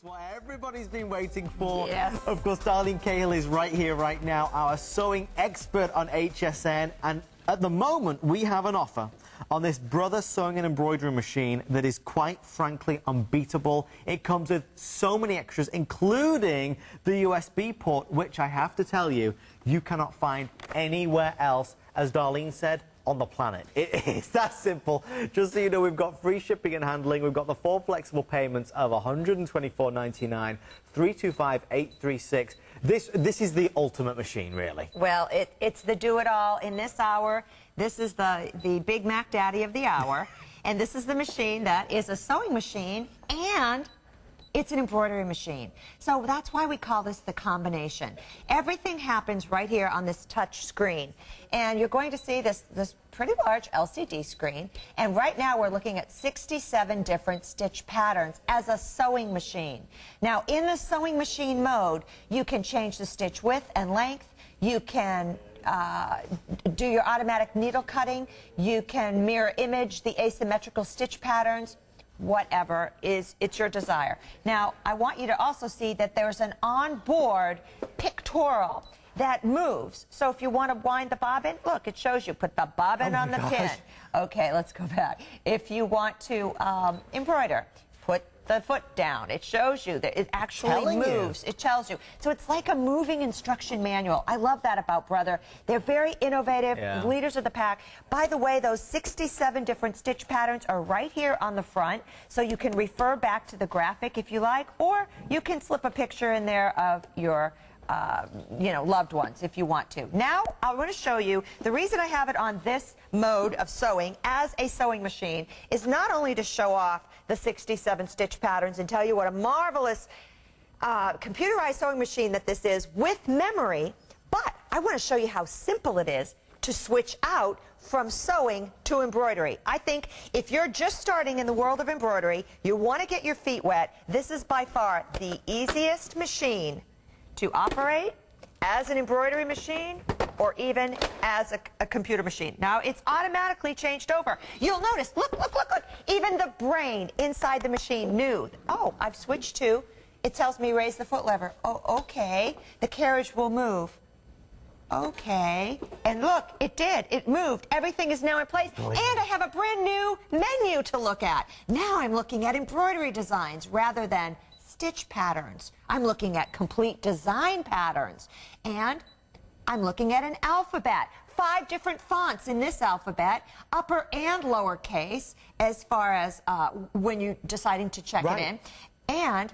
It's what everybody's been waiting for. Yes. Of course, Darlene Cahill is right here, right now, our sewing expert on HSN. And at the moment, we have an offer on this Brother sewing and embroidery machine that is quite frankly unbeatable. It comes with so many extras, including the USB port, which I have to tell you, you cannot find anywhere else, as Darlene said, on the planet. It is that simple. Just so you know, we've got free shipping and handling. We've got the 4 flexible payments of $124.99, $325,836. This is the ultimate machine, really. Well, it's the do-it-all in this hour. This is the Big Mac Daddy of the hour. And this is the machine that is a sewing machine and it's an embroidery machine. So that's why we call this the combination. Everything happens right here on this touch screen. And you're going to see this pretty large LCD screen. And right now we're looking at 67 different stitch patterns as a sewing machine. Now, in the sewing machine mode, you can change the stitch width and length. You can do your automatic needle cutting. You can mirror image the asymmetrical stitch patterns. Whatever it's your desire. Now, I want you to also see that there's an onboard pictorial that moves. So if you want to wind the bobbin, look, it shows you. Put the bobbin on the pin. Okay, let's go back. If you want to embroider, put the foot down. It shows you that it actually moves. It tells you. So it's like a moving instruction manual. I love that about Brother. They're very innovative, leaders of the pack. By the way, those 67 different stitch patterns are right here on the front, so you can refer back to the graphic if you like, or you can slip a picture in there of your loved ones if you want to. Now, I want to show you, the reason I have it on this mode of sewing as a sewing machine is not only to show off the 67 stitch patterns and tell you what a marvelous computerized sewing machine that this is with memory, but I want to show you how simple it is to switch out from sewing to embroidery. I think if you're just starting in the world of embroidery, you want to get your feet wet, this is by far the easiest machine to operate as an embroidery machine or even as a computer machine. Now, it's automatically changed over. You'll notice, look, even the brain inside the machine knew, oh, I've switched to, it tells me raise the foot lever. Oh, okay, the carriage will move. Okay, and look, it did. It moved. Everything is now in place. And I have a brand new menu to look at. Now I'm looking at embroidery designs rather than stitch patterns. I'm looking at complete design patterns. And I'm looking at an alphabet. 5 different fonts in this alphabet, upper and lower case, as far as when you're deciding to check it in. And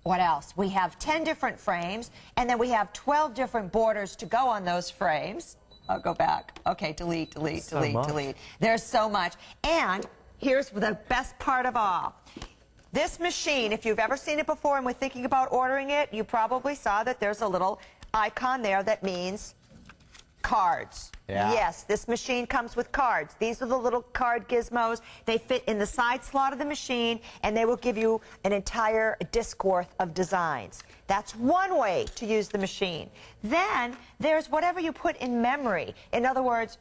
what else? We have 10 different frames, and then we have 12 different borders to go on those frames. I'll go back. Okay, delete. There's so much. And here's the best part of all. This machine, if you've ever seen it before and were thinking about ordering it, you probably saw that there's a little icon there that means cards. Yes, this machine comes with cards. These are the little card gizmos. They fit in the side slot of the machine, and they will give you an entire disc worth of designs. That's one way to use the machine. Then there's whatever you put in memory. In other words,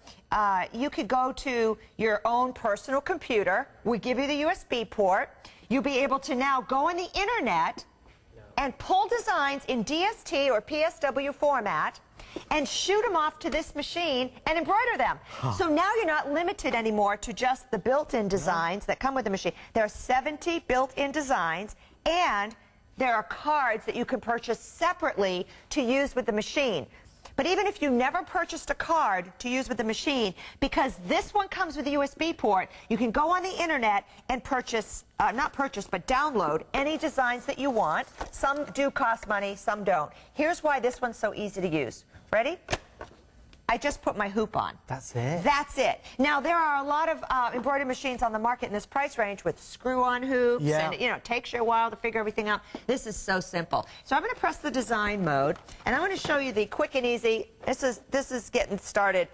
you could go to your own personal computer. We give you the USB port. You'll be able to now go on the internet and pull designs in DST or PSW format and shoot them off to this machine and embroider them. So now you're not limited anymore to just the built-in designs that come with the machine. There are 70 built-in designs, and there are cards that you can purchase separately to use with the machine. But even if you never purchased a card to use with the machine, because this one comes with a USB port, you can go on the internet and purchase, not purchase, but download any designs that you want. Some do cost money, some don't. Here's why this one's so easy to use. Ready? I just put my hoop on. That's it? That's it. Now, there are a lot of embroidery machines on the market in this price range with screw-on hoops, and it takes you a while to figure everything out. This is so simple. So I'm going to press the design mode, and I'm going to show you the quick and easy. This is getting started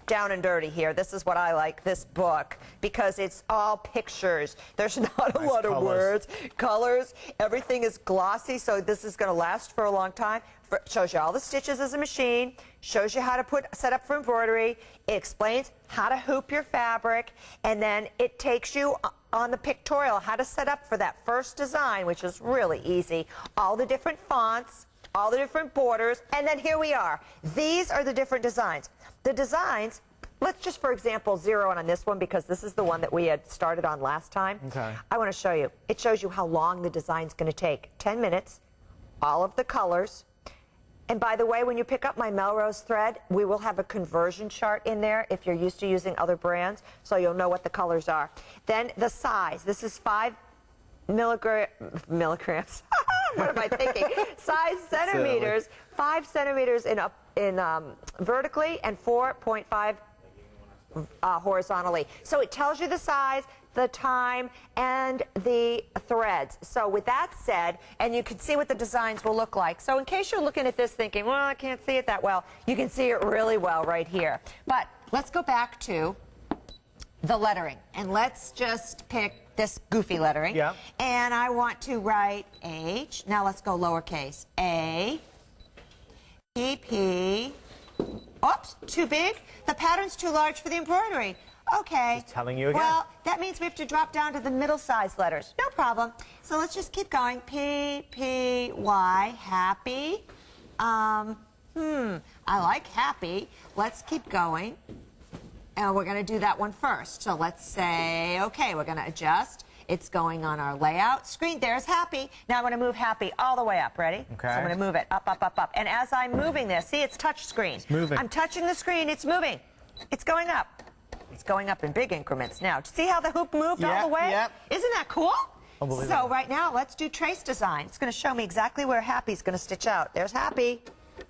down and dirty here. This is what I like, this book, because it's all pictures. There's not a lot of words. Colors. Everything is glossy, so this is going to last for a long time. Shows you all the stitches as a machine, shows you how to set up for embroidery. It explains how to hoop your fabric, and then it takes you on the pictorial how to set up for that first design, which is really easy. All the different fonts, all the different borders, and then here we are. These are the different designs. The designs, let's just, for example, zero in on this one because this is the one that we had started on last time. Okay. I want to show you. It shows you how long the design's going to take. 10 minutes, all of the colors. And by the way, when you pick up my Melrose thread, we will have a conversion chart in there if you're used to using other brands, so you'll know what the colors are. Then the size. This is 5 milligrams. What am I thinking? Size centimeters. 5 centimeters in vertically and 4.5 horizontally. So it tells you the size, the time, and the threads. So with that said, and you can see what the designs will look like. So in case you're looking at this thinking, well, I can't see it that well, you can see it really well right here. But let's go back to the lettering, and let's just pick this goofy lettering. Yeah. And I want to write H. Now let's go lowercase. A, P, P. Oops, too big. The pattern's too large for the embroidery. Okay. Just telling you again. Well, that means we have to drop down to the middle-sized letters. No problem. So let's just keep going. P, P, Y, happy. I like happy. Let's keep going. And we're going to do that one first. So let's say, okay, we're going to adjust. It's going on our layout screen. There's happy. Now I'm going to move happy all the way up. Ready? Okay. So I'm going to move it up, up, up, up. And as I'm moving this, see, it's touch screen. It's moving. I'm touching the screen. It's moving. It's going up. It's going up in big increments now. See how the hoop moved all the way? Yep. Isn't that cool? Unbelievable. So right now, let's do trace design. It's going to show me exactly where happy's going to stitch out. There's happy.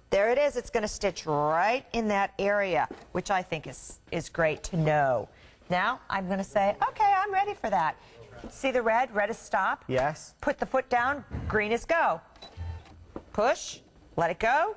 There it is. It's going to stitch right in that area, which I think is great to know. Now, I'm going to say, okay, I'm ready for that. See the red? Red is stop. Yes. Put the foot down. Green is go. Push. Let it go.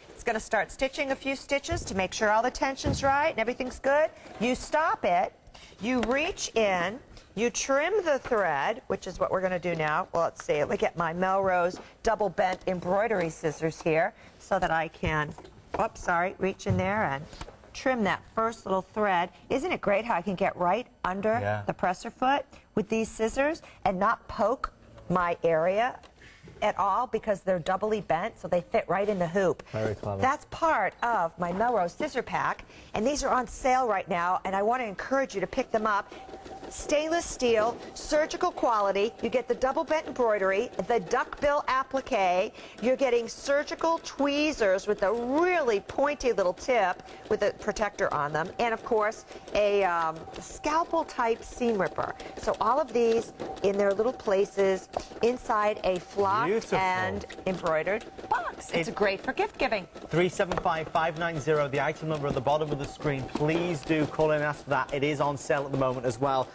It's going to start stitching a few stitches to make sure all the tension's right and everything's good. You stop it. You reach in. You trim the thread, which is what we're going to do now. Well, let's see. Let me get my Melrose double bent embroidery scissors here so that I can, oops, sorry, reach in there and trim that first little thread. Isn't it great how I can get right under the presser foot with these scissors and not poke my area at all because they're doubly bent, so they fit right in the hoop. Very clever. That's part of my Melrose scissor pack, and these are on sale right now, and I want to encourage you to pick them up. Stainless steel, surgical quality. You get the double bent embroidery, the duckbill applique. You're getting surgical tweezers with a really pointy little tip with a protector on them, and of course a scalpel type seam ripper. So all of these in their little places inside a flocked and embroidered box. It's great for gift giving. 375-590, the item number at the bottom of the screen. Please do call in and ask for that. It is on sale at the moment as well.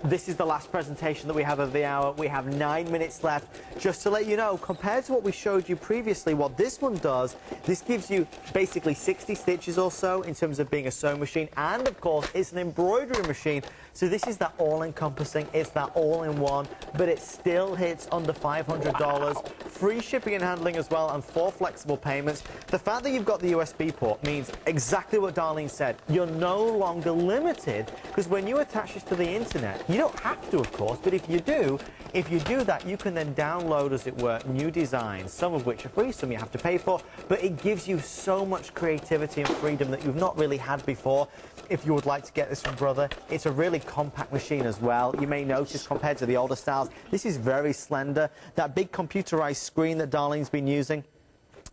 This is the last presentation that we have of the hour. We have 9 minutes left. Just to let you know, compared to what we showed you previously, what this one does, this gives you basically 60 stitches or so in terms of being a sewing machine. And, of course, it's an embroidery machine. So this is that all-encompassing, it's that all-in-one, but it still hits under $500. Free shipping and handling as well, and 4 flexible payments. The fact that you've got the USB port means exactly what Darlene said. You're no longer limited, because when you attach this to the internet, you don't have to, of course, but if you do that, you can then download, as it were, new designs, some of which are free, some you have to pay for, but it gives you so much creativity and freedom that you've not really had before. If you would like to get this from Brother, it's a really compact machine as well. You may notice, compared to the older styles, this is very slender. That big computerized screen that Darlene's been using,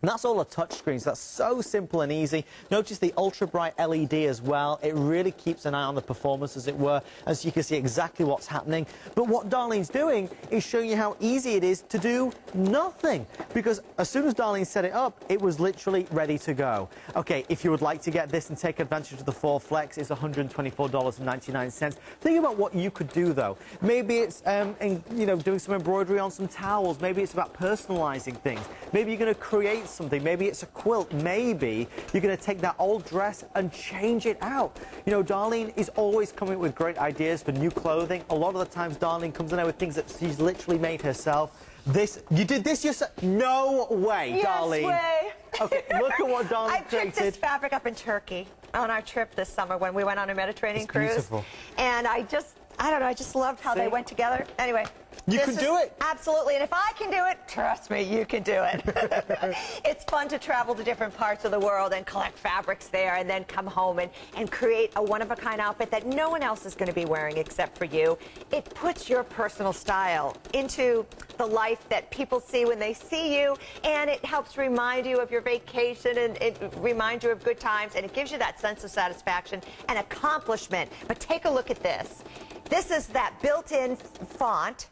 and that's all a touch screen, so that's so simple and easy. Notice the ultra bright LED as well. It really keeps an eye on the performance, as it were, as you can see exactly what's happening. But what Darlene's doing is showing you how easy it is to do nothing, because as soon as Darlene set it up, it was literally ready to go. Okay, if you would like to get this and take advantage of the 4 Flex, it's $124.99. Think about what you could do, though. Maybe it's doing some embroidery on some towels. Maybe it's about personalizing things. Maybe you're going to create want something. Maybe it's a quilt. Maybe you're going to take that old dress and change it out. You know, Darlene is always coming up with great ideas for new clothing. A lot of the times, Darlene comes in there with things that she's literally made herself. You did this yourself? No way, yes, Darlene. Way. Okay, look at what Darlene I picked this fabric up in Turkey on our trip this summer when we went on a Mediterranean cruise. Beautiful. And I don't know, I just loved how they went together. Anyway. You can do it. Absolutely. And if I can do it, trust me, you can do it. It's fun to travel to different parts of the world and collect fabrics there and then come home and create a one-of-a-kind outfit that no one else is going to be wearing except for you. It puts your personal style into the life that people see when they see you, and it helps remind you of your vacation, and it reminds you of good times, and it gives you that sense of satisfaction and accomplishment. But take a look at this. This is that built-in font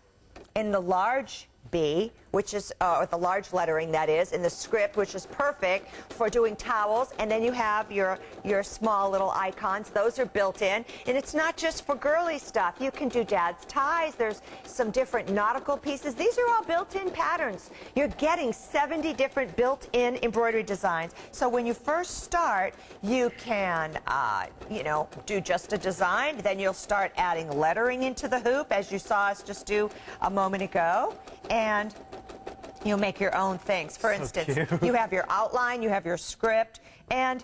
in the large B, which is, the large lettering that is, in the script, which is perfect for doing towels. And then you have your small little icons. Those are built in. And it's not just for girly stuff. You can do dad's ties. There's some different nautical pieces. These are all built-in patterns. You're getting 70 different built-in embroidery designs. So when you first start, you can, you know, do just a design. Then you'll start adding lettering into the hoop, as you saw us just do a moment ago. And you'll make your own things. For instance, you have your outline, you have your script, and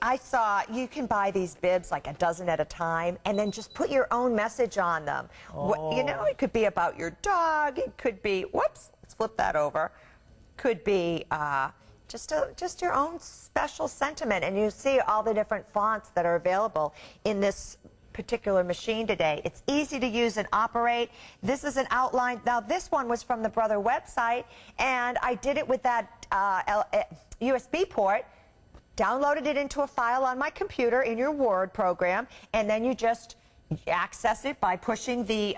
I saw you can buy these bibs like a dozen at a time and then just put your own message on them. Oh. You know, it could be about your dog, it could be, whoops, let's flip that over, could be just your own special sentiment, and you see all the different fonts that are available in this particular machine today. It's easy to use and operate. This is an outline. Now, this one was from the Brother website, and I did it with that USB port, downloaded it into a file on my computer in your Word program, and then you just access it by pushing the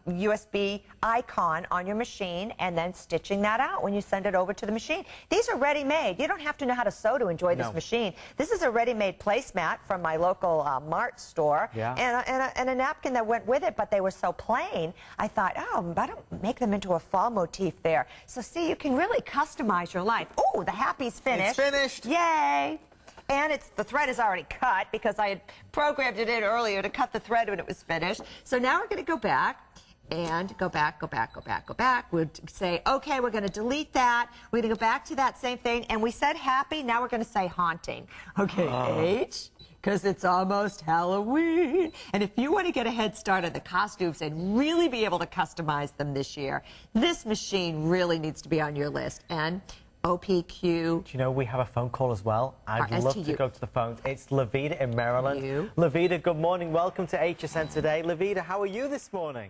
USB icon on your machine and then stitching that out when you send it over to the machine. These are ready-made. You don't have to know how to sew to enjoy this machine. This is a ready-made placemat from my local Mart store, and a napkin that went with it, but they were so plain, I thought, oh, I don't make them into a fall motif there. So see, you can really customize your life. Oh, the happy's finished. It's finished. Yay. And the thread is already cut because I had programmed it in earlier to cut the thread when it was finished. So now we're going to go back and go back. We'll say, okay, we're going to delete that. We're going to go back to that same thing. And we said happy. Now we're going to say haunting. Okay, H, because it's almost Halloween. And if you want to get a head start on the costumes and really be able to customize them this year, this machine really needs to be on your list. And OPQ. Do you know we have a phone call as well? I'd love to go to the phones. It's Lavita in Maryland. Lavita, good morning. Welcome to HSN Today. Lavita, how are you this morning?